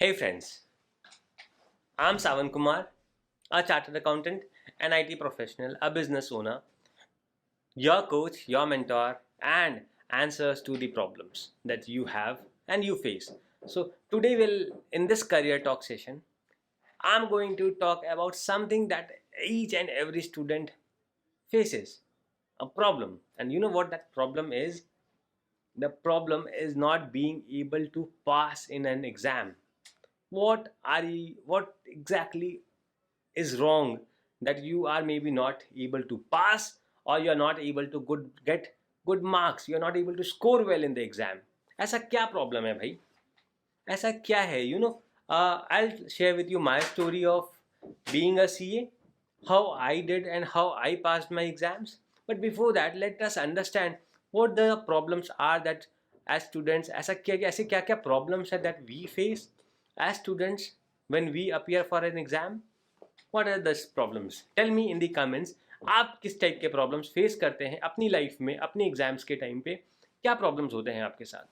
Hey friends, I'm Savan Kumar, a chartered accountant, an IT professional, a business owner, your coach, your mentor, and answers to the problems that you have and you face. So today in this career talk session, I'm going to talk about something that each and every student faces, a problem. And you know what that problem is? The problem is not being able to pass in an exam. What exactly is wrong that you are maybe not able to pass, or you are not able to get good marks, you are not able to score well in the exam? ऐसा क्या problem है भाई? ऐसा क्या है? I'll share with you my story of being a CA, how I did and how I passed my exams. But before that, let us understand what the problems are that as students, ऐसे क्या क्या problems है that we face as students when we appear for an exam. What are the problems? Tell me in the comments. आप किस type के problems face करते हैं अपनी लाइफ में, अपनी एग्जाम्स के टाइम पे क्या प्रॉब्लम्स होते हैं आपके साथ?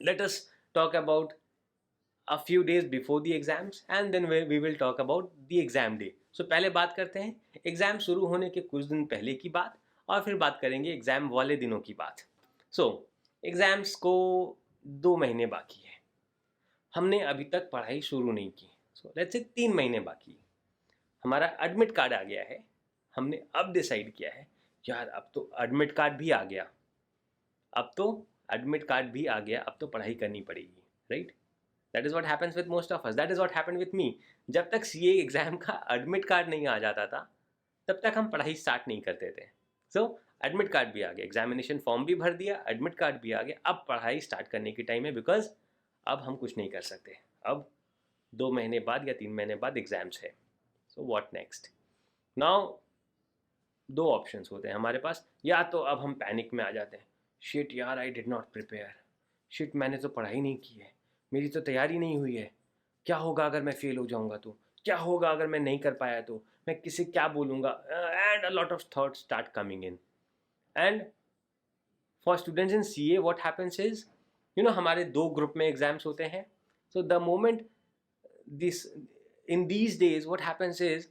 Let us talk about a few days before the exams and then we will talk about the exam day. So पहले बात करते हैं एग्जाम शुरू होने के कुछ दिन पहले की बात, और फिर बात करेंगे एग्जाम वाले दिनों की बात. सो एग्जाम्स को 2 महीने बाकी है, हमने अभी तक पढ़ाई शुरू नहीं की. सो लेट्स से 3 महीने बाकी. हमारा एडमिट कार्ड आ गया है, हमने अब डिसाइड किया है यार अब तो एडमिट कार्ड भी आ गया, अब तो पढ़ाई करनी पड़ेगी, right? That is what happens with most of us, that is what happen with me. जब तक CA एग्जाम का एडमिट कार्ड नहीं आ जाता था तब तक हम पढ़ाई स्टार्ट नहीं करते थे. सो एडमिट कार्ड भी आ गया, एग्जामिनेशन फॉर्म भी भर दिया, एडमिट कार्ड भी आ गया, अब पढ़ाई स्टार्ट करने की टाइम है. बिकॉज अब हम कुछ नहीं कर सकते, अब 2 महीने बाद या 3 महीने बाद एग्जाम्स है. So what next? नाउ दो ऑप्शंस होते हैं हमारे पास. या तो अब हम पैनिक में आ जाते हैं, शिट यार I did not prepare, shit मैंने तो पढ़ाई नहीं की है, मेरी तो तैयारी नहीं हुई है, क्या होगा अगर मैं फेल हो जाऊंगा तो, क्या होगा अगर मैं नहीं कर पाया तो, मैं किसे क्या बोलूँगा, and a lot of thoughts start coming in. And for students in CA what happens is, हमारे 2 ग्रुप में एग्जाम्स होते हैं. So the moment this in these days what happens is,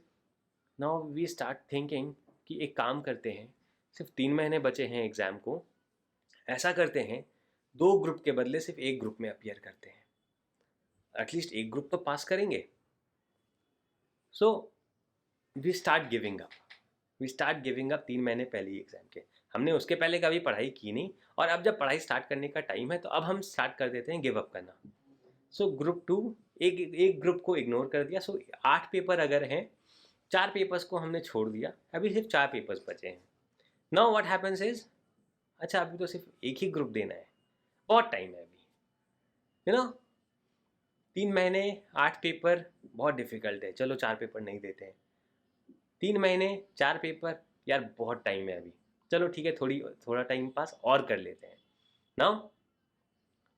now we start thinking कि एक काम करते हैं, सिर्फ 3 महीने बचे हैं एग्ज़ाम को, ऐसा करते हैं 2 ग्रुप के बदले सिर्फ एक ग्रुप में अपियर करते हैं, एटलीस्ट एक ग्रुप तो पास करेंगे. So we start giving up 3 महीने पहले ही एग्ज़ाम के. हमने उसके पहले कभी पढ़ाई की नहीं, और अब जब पढ़ाई स्टार्ट करने का टाइम है तो अब हम स्टार्ट कर देते हैं गिव अप करना. सो ग्रुप 2, एक ग्रुप को इग्नोर कर दिया. सो 8 पेपर अगर हैं, 4 पेपर्स को हमने छोड़ दिया, अभी सिर्फ 4 पेपर्स बचे हैं. नाउ व्हाट हैपेंस इज, अच्छा अभी तो सिर्फ एक ही ग्रुप देना है, बहुत टाइम है अभी, 3 महीने 8 पेपर बहुत डिफिकल्ट है, चलो 4 पेपर नहीं देते हैं. 3 महीने 4 पेपर, यार बहुत टाइम है अभी, चलो ठीक है थोड़ा टाइम पास और कर लेते हैं. नाउ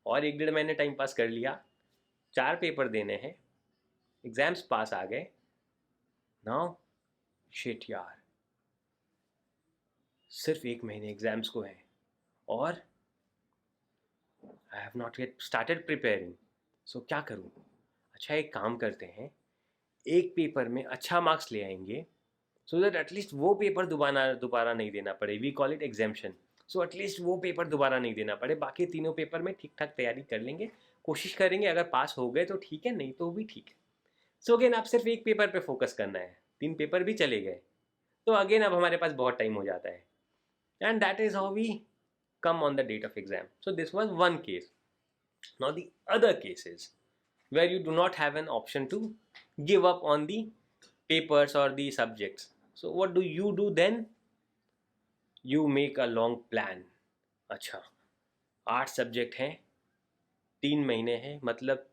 और 1 डेढ़ महीने टाइम पास कर लिया, 4 पेपर देने हैं, एग्जाम्स पास आ गए. नाउ शिट यार, सिर्फ 1 महीने एग्जाम्स को है और I have not yet started preparing. So क्या करूँ? अच्छा एक काम करते हैं, एक पेपर में अच्छा मार्क्स ले आएंगे, सो दैट एटलीस्ट वो पेपर दोबारा नहीं देना पड़े. We call it exemption. So at least वो पेपर दोबारा नहीं देना पड़े, बाकी तीनों पेपर में ठीक ठाक तैयारी कर लेंगे, कोशिश करेंगे, अगर पास हो गए तो ठीक है, नहीं तो भी ठीक है. सो अगेन आप सिर्फ एक पेपर पे फोकस करना है, 3 पेपर भी चले गए तो अगेन अब हमारे पास बहुत टाइम हो जाता है. And that is how we come on the date of exam. So this was one case. Now the other case is where you do not have an option to give up on the papers or the subjects. So what do you do then? You make a long plan. अच्छा 8 subject हैं, 3 महीने हैं, मतलब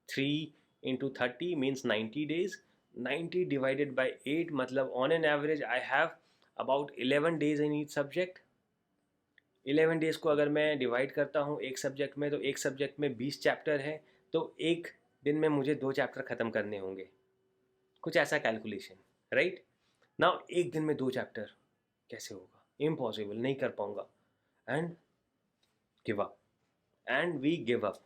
3 into 30 means 90 days. 90 divided by 8 मतलब on an average I have about 11 days in each subject. 11 days को अगर मैं divide करता हूँ एक सब्जेक्ट में, तो एक सब्जेक्ट में 20 चैप्टर है, तो एक दिन में मुझे 2 चैप्टर ख़त्म करने होंगे, कुछ ऐसा कैलकुलेशन, राइट? नाउ एक दिन में 2 चैप्टर कैसे होगा? इम्पॉसिबल, नहीं कर पाऊँगा. And give up, and we give up.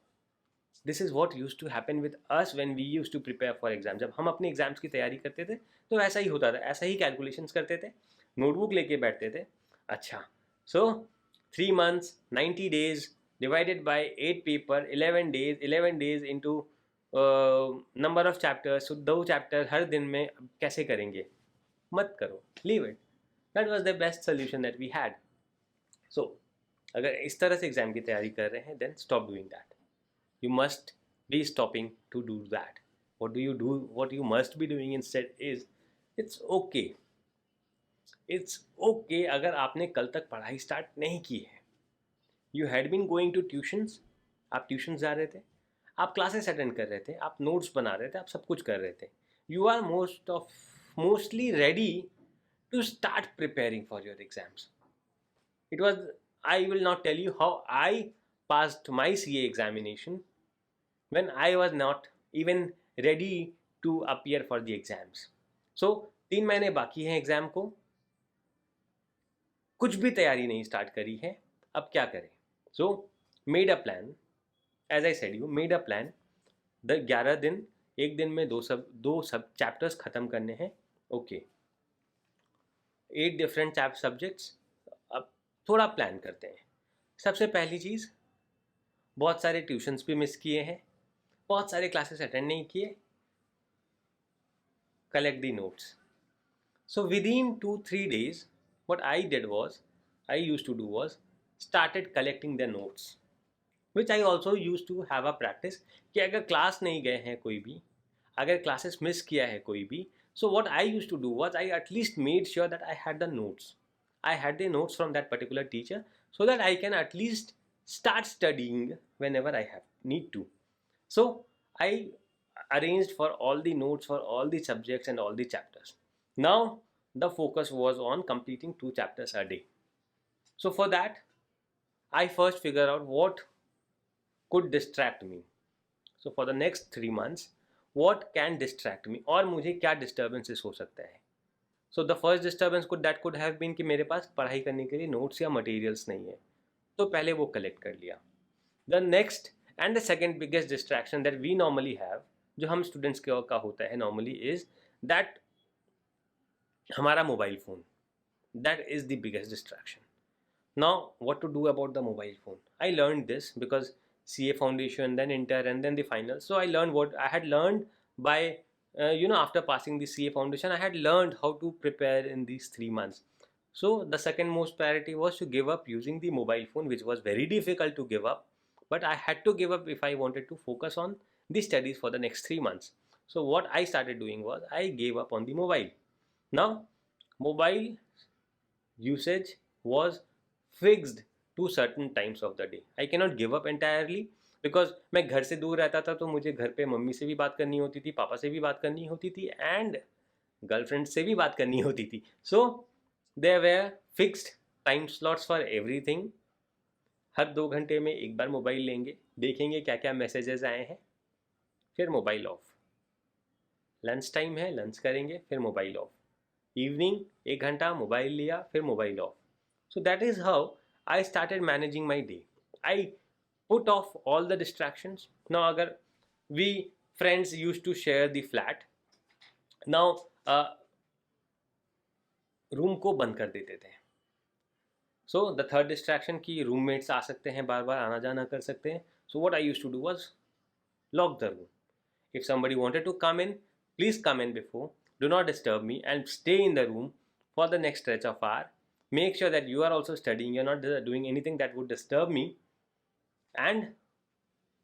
This is what use to happen with us when we use to prepare for exam. जब हम अपने एग्जाम्स की तैयारी करते थे तो ऐसा ही होता था, ऐसा ही कैलकुलेशंस करते थे, नोटबुक लेके बैठते थे. अच्छा, सो 3 months 90 days divided by 8 paper 11 days into number of chapters. तो 2 चैप्टर हर दिन में कैसे करेंगे? मत करो, leave it. That was the best solution that we had. So अगर इस तरह से एग्जाम की तैयारी कर रहे हैं, then stop doing that. You must be stopping to do that. What do you do? What you must be doing instead is, it's okay. It's okay अगर आपने कल तक पढ़ाई स्टार्ट नहीं की है. You had been going to tuitions. आप tuition जा रहे थे, आप क्लासेस अटेंड कर रहे थे, आप नोट्स बना रहे थे, आप सब कुछ कर रहे थे. You are mostly ready to start preparing for your exams. It was, I will not tell you how I passed my CA examination when I was not even ready to appear for the exams. So 3 महीने बाकी हैं exam को, कुछ भी तैयारी नहीं start करी है, अब क्या करें? So made a plan, as I said you, made a plan. 11 दिन, एक दिन में दो सब चैप्टर्स खत्म करने हैं. Okay, 8 different subjects. अब थोड़ा प्लान करते हैं. सबसे पहली चीज़, बहुत सारे ट्यूशन्स भी मिस किए हैं, बहुत सारे क्लासेस अटेंड नहीं किए. Collect the notes. So within 2-3 days, what I used to do was started collecting the notes, which I also used to have a practice कि अगर क्लास नहीं गए हैं कोई भी, अगर क्लासेस मिस किया है कोई भी, so what I used to do was I at least made sure that I had the notes. I had the notes from that particular teacher so that I can at least start studying whenever I have need to. So I arranged for all the notes for all the subjects and all the chapters. Now the focus was on completing 2 chapters a day. So for that, I first figured out what could distract me. So for the next 3 months, what can distract me, और मुझे क्या disturbances हो सकता है. So the first disturbance could have been कि मेरे पास पढ़ाई करने के लिए notes या materials नहीं है, तो पहले वो collect कर लिया. The next and the second biggest distraction that we normally have, जो हम students का होता है normally, is that हमारा mobile phone. That is the biggest distraction. Now, what to do about the mobile phone? I learned this because CA foundation, then inter, and then the final. So I learned what I had learned by, after passing the CA foundation, I had learned how to prepare in these 3 months. So the second most priority was to give up using the mobile phone, which was very difficult to give up. But I had to give up if I wanted to focus on the studies for the next 3 months. So what I started doing was I gave up on the mobile. Now, mobile usage was fixed to certain times of the day. I cannot give up entirely because मैं घर से दूर रहता था, तो मुझे घर पे मम्मी से भी बात करनी होती थी, पापा से भी बात करनी होती थी, एंड गर्लफ्रेंड से भी बात करनी होती थी. So there were fixed time slots for everything. हर 2 घंटे में एक बार मोबाइल लेंगे, देखेंगे क्या क्या मैसेजेस आए हैं, फिर मोबाइल ऑफ. लंच टाइम है, लंच करेंगे, फिर मोबाइल ऑफ. इवनिंग 1 घंटा मोबाइल लिया, फिर mobile of. So that is how I started managing my day. I put off all the distractions. Now agar we friends used to share the flat, now room को बंद कर देते थे. So the third distraction कि roommates आ सकते हैं, बार बार आना जाना कर सकते हैं. So what I used to do was lock the room. If somebody wanted to come in, please come in before. Do not disturb me and stay in the room for the next stretch of hour. Make sure that you are also studying, you're not doing anything that would disturb me, and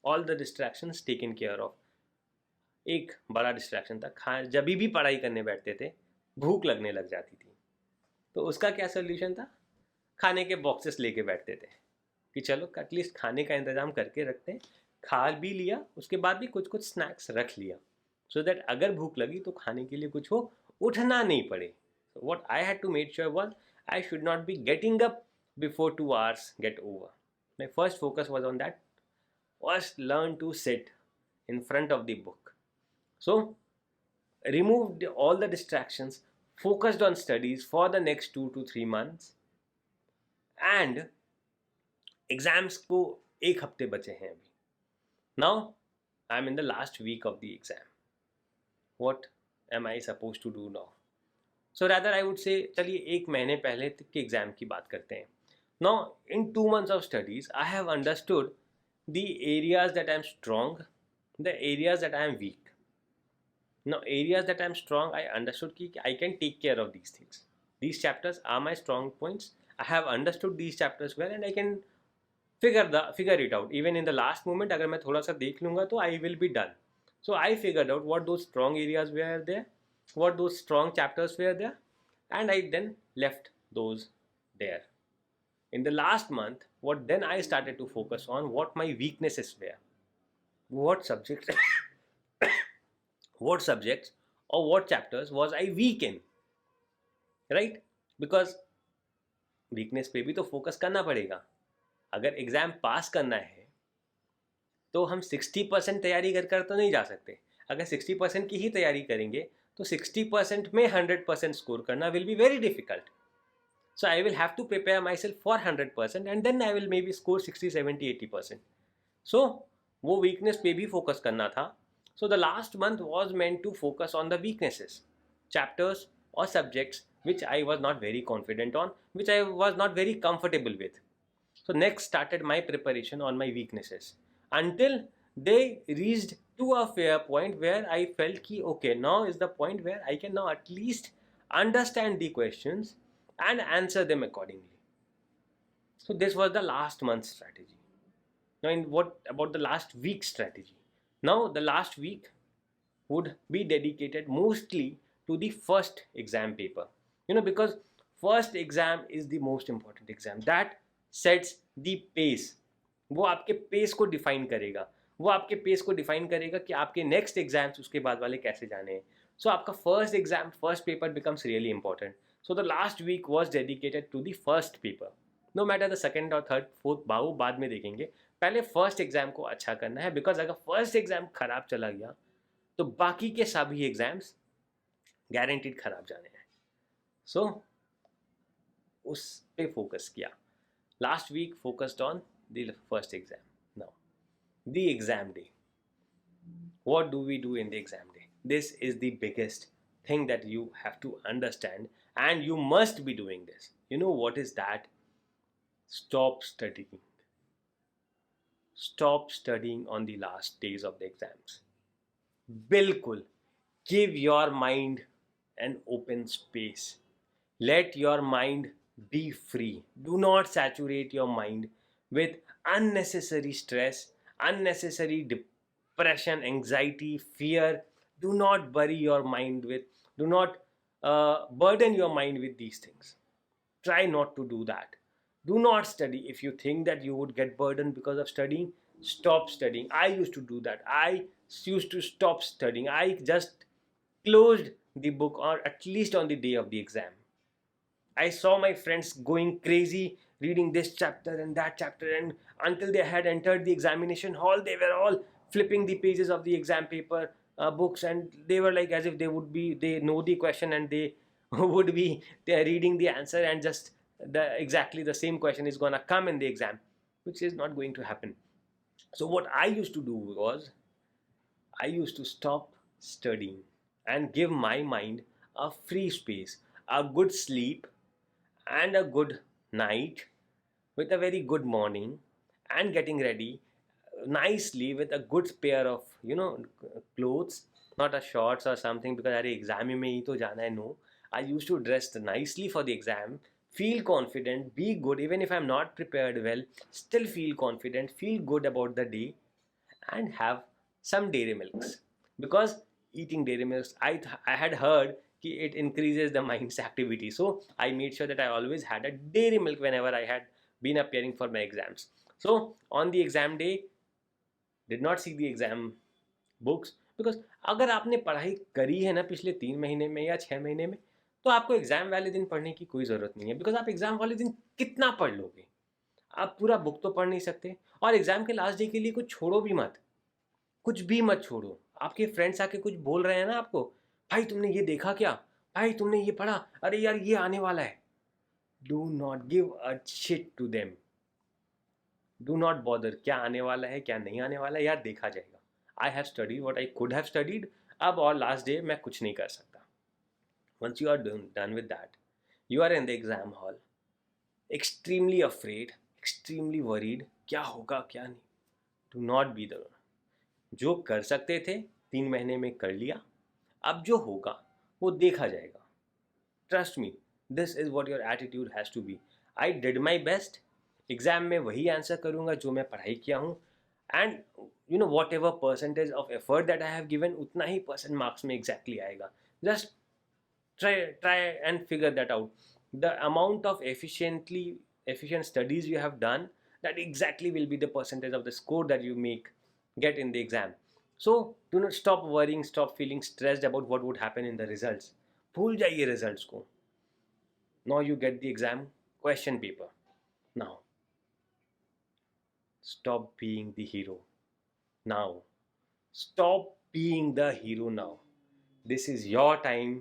all the distractions taken care of. एक बड़ा distraction था, जब भी पढ़ाई करने बैठते थे भूख लगने लग जाती थी, तो उसका क्या सोल्यूशन था? खाने के बॉक्सेस लेके बैठते थे कि चलो एटलीस्ट खाने का इंतज़ाम करके रखते हैं. खा भी लिया, उसके बाद भी कुछ कुछ स्नैक्स रख लिया, सो दैट अगर भूख लगी तो खाने के लिए कुछ हो, उठना नहीं पड़े. So what I had to make sure was I should not be getting up before 2 hours get over. My first focus was on that. First, learn to sit in front of the book. So, removed all the distractions, focused on studies for the next 2 to 3 months, and exams को 1 हफ्ते बचे हैं अभी. Now, I am in the last week of the exam. What am I supposed to do now? So rather I would say चलिए एक महीने पहले के एग्जाम की बात करते हैं. Now in 2 months of studies I have understood the areas that I am strong, the areas that I am weak. Now areas that I am strong, I understood कि I can take care of these things. These chapters are my strong points. I have understood these chapters well and I can figure it out. Even in the last moment अगर मैं थोड़ा सा देख लूँगा तो I will be done. So I figured out what those strong areas were there, what those strong chapters were there, and I then left those there. In the last month, what then I started to focus on what my weaknesses were, what subjects, what subjects or what chapters was I weak in, right? Because weakness पे भी तो focus करना पड़ेगा. अगर exam पास करना है तो हम 60% तैयारी कर तो नहीं जा सकते. अगर 60% की ही तैयारी करेंगे तो 60% में 100% स्कोर करना will be very difficult. So I will have to prepare myself for 100% and then I will may be score 60-70-80%. So वो वीकनेस पे भी फोकस करना था. So the last month was meant to focus on the weaknesses, chapters और subjects which I was not very confident on, which I was not very comfortable with. So next started my preparation on my weaknesses until they reached to a fair point where I felt ki okay, now is the point where I can now at least understand the questions and answer them accordingly. So this was the last month's strategy. Now in what about the last week's strategy? Now the last week would be dedicated mostly to the first exam paper, because first exam is the most important exam that sets the pace. वो आपके pace को define करेगा, वो आपके pace को define करेगा कि आपके नेक्स्ट एग्जाम्स उसके बाद वाले कैसे जाने हैं. सो आपका first exam, first paper becomes really important. So the last week was dedicated to the first paper. No matter the second और थर्ड फोर्थ बाहू बाद में देखेंगे, पहले फर्स्ट एग्जाम को अच्छा करना है. बिकॉज अगर फर्स्ट एग्जाम खराब चला गया तो बाकी के सभी एग्जाम्स गारंटीड खराब जाने हैं. सो उस पे फोकस किया. Last week focused on the first exam. Now the exam day. What do we do in the exam day? This is the biggest thing that you have to understand and you must be doing this. You know what is that? Stop studying. Stop studying on the last days of the exams. Bilkul. Give your mind an open space. Let your mind be free. Do not saturate your mind with unnecessary stress, unnecessary depression, anxiety, fear. Do not bury your mind with, do not burden your mind with these things. Try not to do that. Do not study. If you think that you would get burdened because of studying, stop studying. I used to do that. I used to stop studying. I just closed the book, or at least on the day of the exam. I saw my friends going crazy reading this chapter and that chapter, and until they had entered the examination hall, they were all flipping the pages of the exam paper books, and they were like as if they know the question and they would be reading the answer, and just exactly the same question is gonna come in the exam, which is not going to happen. So what I used to do was I used to stop studying and give my mind a free space, a good sleep and a good night with a very good morning, and getting ready nicely with a good pair of clothes, not a shorts or something because अरे exam में ही तो जाना है. No, I used to dress nicely for the exam, feel confident, be good. Even if I'm not prepared well, still feel confident, feel good about the day, and have some dairy milks. Because eating dairy milks, I had heard कि it increases the mind's activity. So I made sure that I always had a dairy milk whenever I had been appearing for my exams. So on the exam day, did not see the exam books, because अगर आपने पढ़ाई करी है ना पिछले 3 महीने में या 6 महीने में, तो आपको एग्जाम वाले दिन पढ़ने की कोई ज़रूरत नहीं है. बिकॉज आप एग्जाम वाले दिन कितना पढ़ लोगे? आप पूरा बुक तो पढ़ नहीं सकते. और एग्जाम के लास्ट डे के लिए कुछ छोड़ो भी मत, कुछ भी मत छोड़ो. आपके फ्रेंड्स आके कुछ बोल रहे हैं ना आपको, भाई तुमने ये देखा क्या, भाई तुमने ये पढ़ा, अरे यार ये आने वाला है. Do not give a shit to them. Do not bother क्या आने वाला है क्या नहीं आने वाला है, यार देखा जाएगा. I have studied what I could have studied, अब और लास्ट डे मैं कुछ नहीं कर सकता. Once you are done with that, you are in the exam hall, extremely afraid, extremely worried, क्या होगा क्या नहीं. Do not be the, जो कर सकते थे 3 महीने में कर लिया, अब जो होगा वो देखा जाएगा. Trust me, this is what your attitude has to be. I did my best. Exam में वही आंसर करूँगा जो मैं पढ़ाई किया हूँ, and you know what ever percentage of effort that I have given उतना ही परसेंट मार्क्स में एग्जैक्टली आएगा. Just try and figure that out. The amount of efficient studies you have done, that exactly will be the percentage of the score that you get in the exam. So do not stop worrying, stop feeling stressed about what would happen in the results. भूल जाइए results को. Now you get the exam question paper. Now stop being the hero. Now stop being the hero. Now this is your time.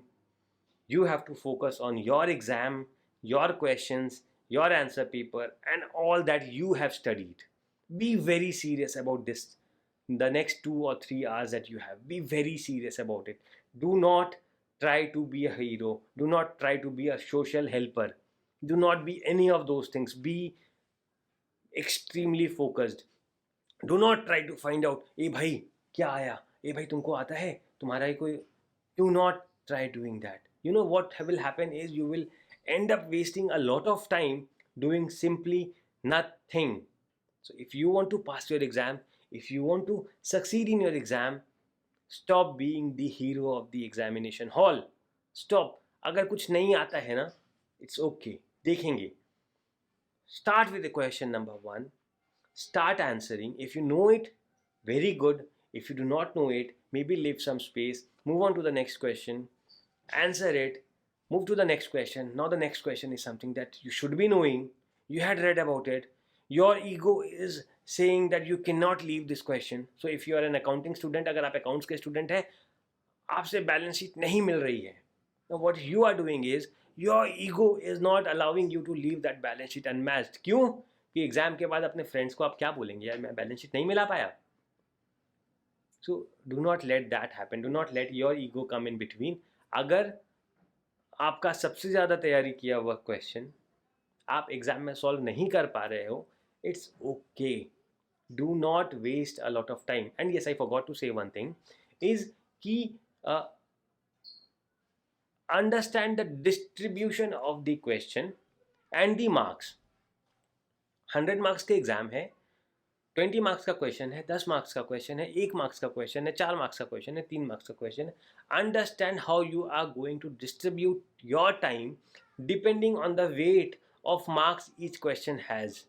You have to focus on your exam, your questions, your answer paper, and all that you have studied. Be very serious about this. The next 2 or 3 hours that you have, be very serious about it. Do not try to be a hero. Do not try to be a social helper. Do not be any of those things. Be extremely focused. Do not try to find out, ए भाई क्या आया, ए भाई तुमको आता है, तुम्हारा ही कोई. Do not try doing that. You know what will happen is you will end up wasting a lot of time doing simply nothing. So if you want to pass your exam, if you want to succeed in your exam, stop being the hero of the examination hall. Stop. अगर कुछ नहीं आता है ना, it's okay, देखेंगे. Start with the question number 1. Start answering. If you know it, very good. If you do not know it, maybe leave some space. Move on to the next question. Answer it. Move to the next question. Now the next question is something that you should be knowing. You had read about it. Your ego is saying that you cannot leave this question. So if you are an accounting student, अगर आप accounts के student हैं, आपसे balance sheet नहीं मिल रही है. Now what you are doing is, your ego is not allowing you to leave that balance sheet unmatched. क्यों? कि एग्जाम के बाद अपने फ्रेंड्स को आप क्या बोलेंगे, यार मैं बैलेंस शीट नहीं मिला पाया. So do not let that happen. Do not let your ego come in between. अगर आपका सबसे ज़्यादा तैयारी किया हुआ क्वेश्चन आप एग्जाम में सॉल्व नहीं कर पा रहे हो, it's okay. Do not waste a lot of time. And yes, I forgot to say one thing is कि understand the distribution of the question and the marks. 100 marks के exam है, 20 marks का question है, 10 marks का question है, 1 marks का question है, 4 marks का क्वेश्चन है, 3 मार्क्स का क्वेश्चन है. Understand how you are going to distribute your time depending on the weight of marks each question has.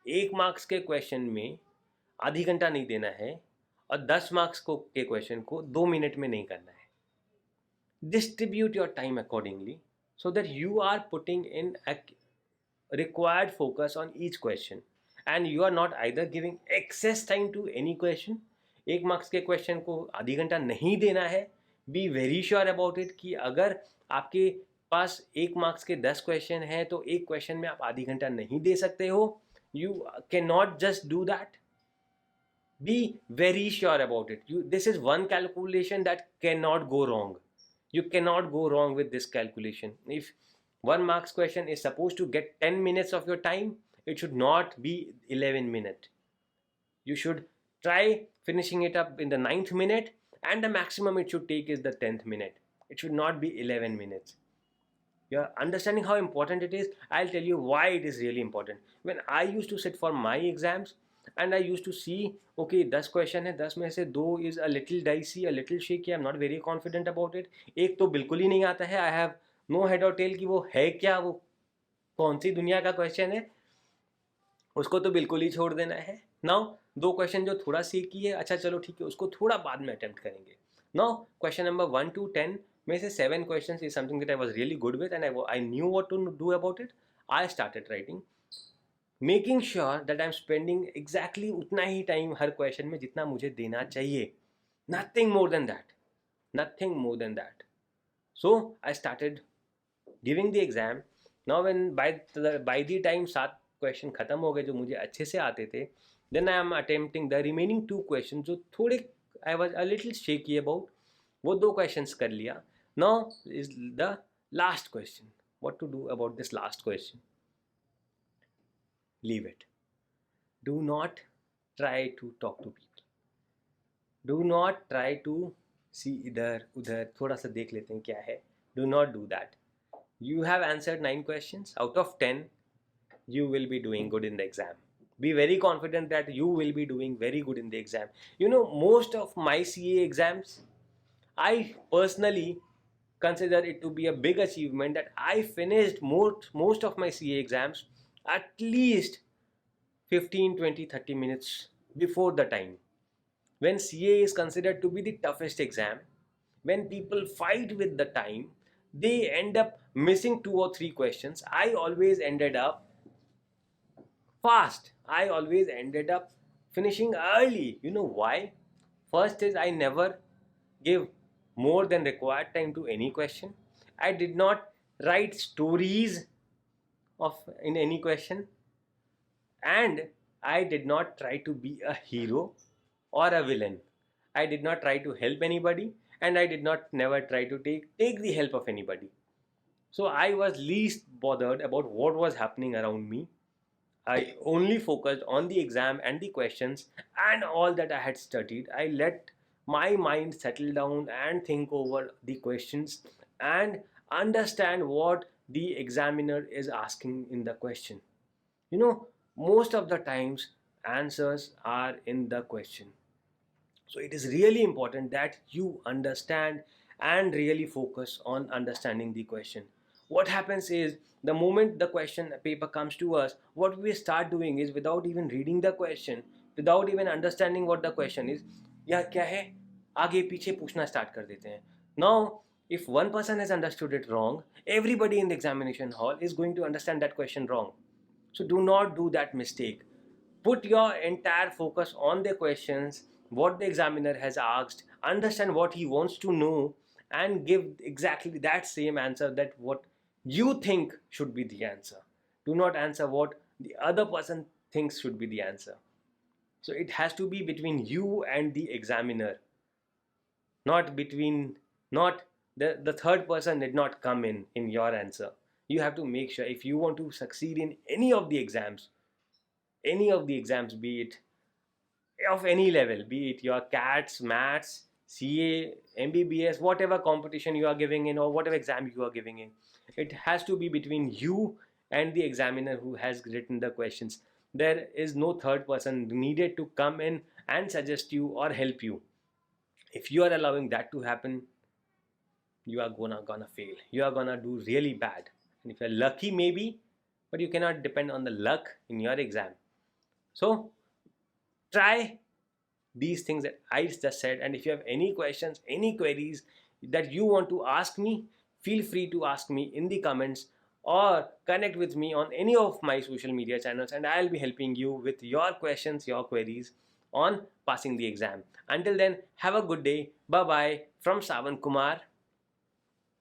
1 marks के क्वेश्चन में आधी घंटा नहीं देना है और 10 मार्क्स के क्वेश्चन को 2 मिनट में नहीं करना है. Distribute your time accordingly so that you are putting in a required focus on each question and you are not either giving excess time to any question. 1 marks के question को आधी घंटा नहीं देना है. Be very sure about it कि अगर आपके पास 1 मार्क्स के 10 क्वेश्चन हैं तो एक क्वेश्चन में आप आधी घंटा नहीं दे सकते हो. You can not just do that. Be very sure about it. This is one calculation that can not go wrong. You cannot go wrong with this calculation. If 1 marks question is supposed to get 10 minutes of your time, it should not be 11 minutes. You should try finishing it up in the 9th minute, and the maximum it should take is the 10th minute. It should not be 11 minutes. You are understanding how important it is? I'll tell you why it is really important. When I used to sit for my exams, and I used to see, okay, 10 question है, 10 में से 2 is a little dicey, a little shaky, I am not very confident about it. एक तो बिल्कुल ही नहीं आता है, I have no head और टेल कि वो है क्या, वो कौन सी दुनिया का क्वेश्चन है, उसको तो बिल्कुल ही छोड़ देना है. नाउ 2 क्वेश्चन जो थोड़ा सीखी है, अच्छा चलो ठीक है, उसको थोड़ा बाद में अटेम्प्ट करेंगे. नाउ क्वेश्चन नंबर 1 to 10 में से 7 question is something that I was really good with and I knew what to do about it. I started writing, making sure that I am spending exactly उतना ही time हर question में जितना मुझे देना चाहिए. Nothing more than that, nothing more than that. So I started giving the exam. Now when by the time 7 question खत्म हो गए जो मुझे अच्छे से आते थे, then I am attempting the remaining 2 question जो थोड़े I was a little shaky about, वो 2 क्वेश्चंस कर लिया. Now is the last question. What to do about this last question? Leave it. Do not try to talk to people. Do not try to see इधर उधर थोड़ा सा देख लेते हैं क्या है. Do not do that. You have answered 9 questions. Out of 10, you will be doing good in the exam. Be very confident that you will be doing very good in the exam. You know, most of my CA exams, I personally consider it to be a big achievement that I finished most of my CA exams at least 15, 20, 30 minutes before the time. When CA is considered to be the toughest exam, when people fight with the time, they end up missing 2 or 3 questions. I always ended up fast. I always ended up finishing early. You know why? First is I never give more than required time to any question. I did not write stories of in any question, and I did not try to be a hero or a villain. I did not try to help anybody, and I did not never try to take the help of anybody. So I was least bothered about what was happening around me. I only focused on the exam and the questions and all that I had studied. I let my mind settle down and think over the questions and understand what the examiner is asking in the question. You know, most of the times answers are in the question. So it is really important that you understand and really focus on understanding the question. What happens is the moment the question paper comes to us, what we start doing is without even reading the question, without even understanding what the question is, या क्या है आगे पीछे पूछना start कर देते हैं. Now, if one person has understood it wrong, everybody in the examination hall is going to understand that question wrong. So do not do that mistake. Put your entire focus on the questions, what the examiner has asked, understand what he wants to know, and give exactly that same answer that what you think should be the answer. Do not answer what the other person thinks should be the answer. So it has to be between you and the examiner, not between, not the third person did not come in your answer. You have to make sure if you want to succeed in any of the exams, be it of any level, be it your CATs, MATs, CA, MBBS, whatever competition you are giving in or whatever exam you are giving in, it has to be between you and the examiner who has written the questions. There is no third person needed to come in and suggest you or help you. If you are allowing that to happen, you are gonna fail. You are gonna do really bad. And if you're lucky, maybe, but you cannot depend on the luck in your exam. So try these things that I just said, and if you have any questions, any queries that you want to ask me, feel free to ask me in the comments or connect with me on any of my social media channels, and I'll be helping you with your questions, your queries on passing the exam. Until then, have a good day. Bye bye from Savan Kumar.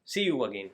See you again.